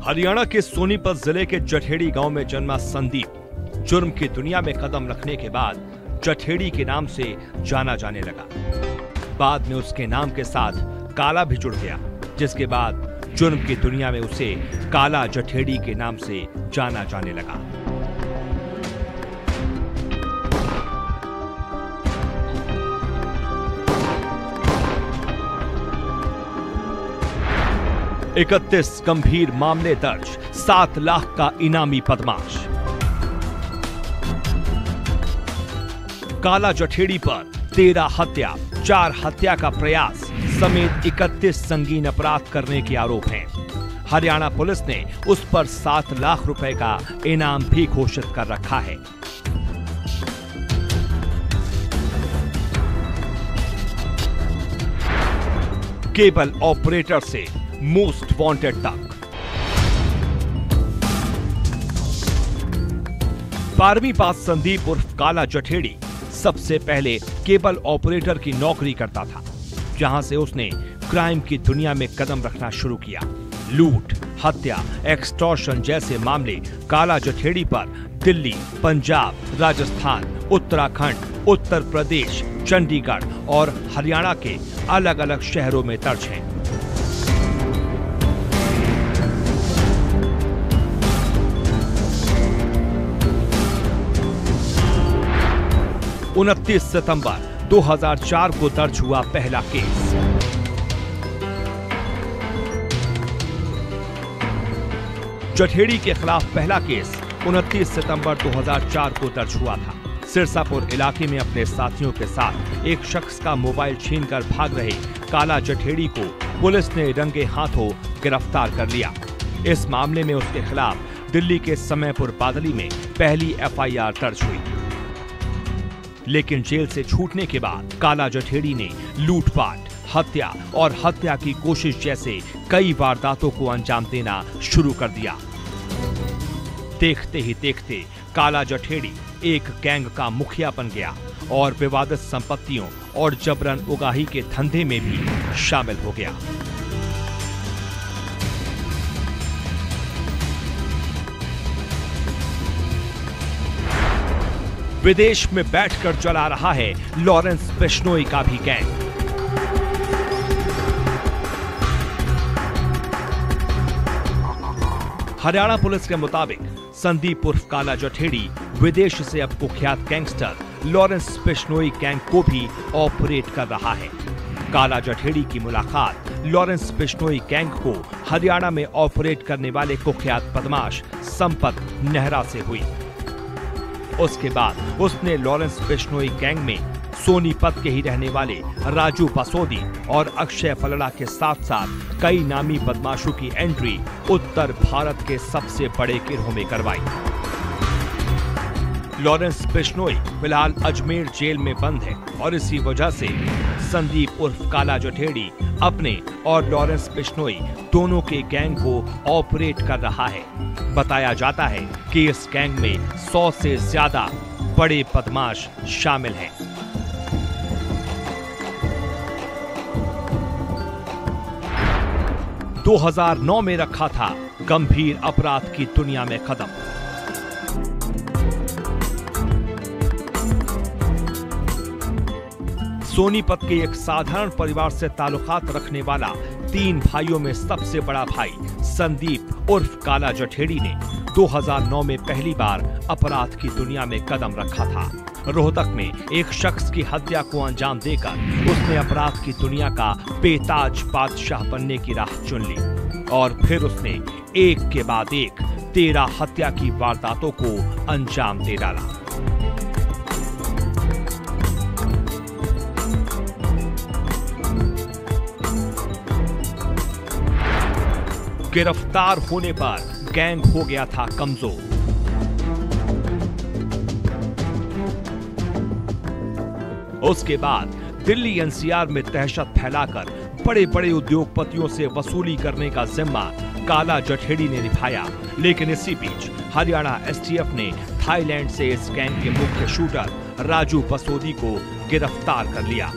हरियाणा के सोनीपत जिले के जठेड़ी गांव में जन्मा संदीप जुर्म की दुनिया में कदम रखने के बाद जठेड़ी के नाम से जाना जाने लगा। बाद में उसके नाम के साथ काला भी जुड़ गया, जिसके बाद जुर्म की दुनिया में उसे काला जठेड़ी के नाम से जाना जाने लगा। इकतीस गंभीर मामले दर्ज, 7 लाख का इनामी बदमाश। काला जठेड़ी पर 13 हत्या, 4 हत्या का प्रयास समेत 31 संगीन अपराध करने के आरोप हैं। हरियाणा पुलिस ने उस पर 7 लाख रुपए का इनाम भी घोषित कर रखा है। केबल ऑपरेटर से मोस्ट वांटेड तक। 12वीं पास संदीप उर्फ काला जठेड़ी सबसे पहले केबल ऑपरेटर की नौकरी करता था, जहां से उसने क्राइम की दुनिया में कदम रखना शुरू किया। लूट, हत्या, एक्सटॉर्शन जैसे मामले काला जठेड़ी पर दिल्ली, पंजाब, राजस्थान, उत्तराखंड, उत्तर प्रदेश, चंडीगढ़ और हरियाणा के अलग अलग शहरों में दर्ज हैं। उनतीस सितंबर 2004 को दर्ज हुआ पहला केस। जठेड़ी के खिलाफ पहला केस 29 सितंबर 2004 को दर्ज हुआ था। सिरसापुर इलाके में अपने साथियों के साथ एक शख्स का मोबाइल छीनकर भाग रहे काला जठेड़ी को पुलिस ने रंगे हाथों गिरफ्तार कर लिया। इस मामले में उसके खिलाफ दिल्ली के समयपुर बादली में पहली FIR दर्ज हुई। लेकिन जेल से छूटने के बाद काला जठेड़ी ने लूटपाट, हत्या और हत्या की कोशिश जैसे कई वारदातों को अंजाम देना शुरू कर दिया। देखते ही देखते काला जठेड़ी एक गैंग का मुखिया बन गया और विवादित संपत्तियों और जबरन उगाही के धंधे में भी शामिल हो गया। विदेश में बैठकर चला रहा है लॉरेंस बिश्नोई का भी गैंग। हरियाणा पुलिस के मुताबिक संदीप उर्फ काला जठेड़ी विदेश से अब कुख्यात गैंगस्टर लॉरेंस बिश्नोई गैंग को भी ऑपरेट कर रहा है। काला जठेड़ी की मुलाकात लॉरेंस बिश्नोई गैंग को हरियाणा में ऑपरेट करने वाले कुख्यात बदमाश संपत नेहरा से हुई। उसके बाद उसने लॉरेंस बिश्नोई गैंग में सोनीपत के ही रहने वाले राजू बसोदी और अक्षय फलड़ा के साथ साथ कई नामी बदमाशों की एंट्री उत्तर भारत के सबसे बड़े गिरोह में करवाई। लॉरेंस बिश्नोई फिलहाल अजमेर जेल में बंद है और इसी वजह से संदीप उर्फ काला जठेड़ी अपने और लॉरेंस बिश्नोई दोनों के गैंग को ऑपरेट कर रहा है। बताया जाता है कि इस गैंग में 100 से ज्यादा बड़े बदमाश शामिल हैं। – 2009 में रखा था गंभीर अपराध की दुनिया में कदम। सोनीपत के एक साधारण परिवार से ताल्लुकात रखने वाला 3 भाइयों में सबसे बड़ा भाई संदीप उर्फ काला जठेड़ी ने 2009 में पहली बार अपराध की दुनिया में कदम रखा था। रोहतक में एक शख्स की हत्या को अंजाम देकर उसने अपराध की दुनिया का बेताज बादशाह बनने की राह चुन ली और फिर उसने एक के बाद एक 13 हत्या की वारदातों को अंजाम दे डाला। गिरफ्तार होने पर गैंग हो गया था कमजोर। उसके बाद दिल्ली NCR में दहशत फैलाकर बड़े बड़े उद्योगपतियों से वसूली करने का जिम्मा काला जठेड़ी ने निभाया। लेकिन इसी बीच हरियाणा STF ने थाईलैंड से इस गैंग के मुख्य शूटर राजू बसोदी को गिरफ्तार कर लिया,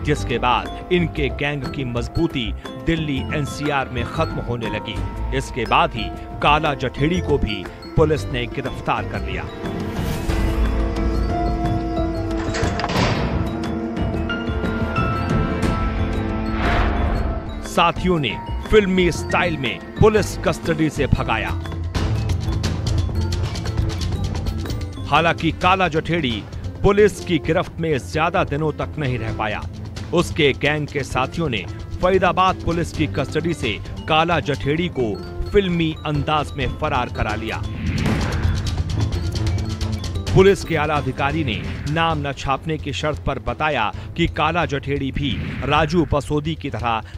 जिसके बाद इनके गैंग की मजबूती दिल्ली एनसीआर में खत्म होने लगी। इसके बाद ही काला जठेड़ी को भी पुलिस ने गिरफ्तार कर लिया। साथियों ने फिल्मी स्टाइल में पुलिस कस्टडी से भगाया। हालांकि काला जठेड़ी पुलिस की गिरफ्त में ज्यादा दिनों तक नहीं रह पाया। उसके गैंग के साथियों ने फरीदाबाद पुलिस की कस्टडी से काला जठेड़ी को फिल्मी अंदाज में फरार करा लिया। पुलिस के आला अधिकारी ने नाम न छापने की शर्त पर बताया कि काला जठेड़ी भी राजू पसोदी की तरह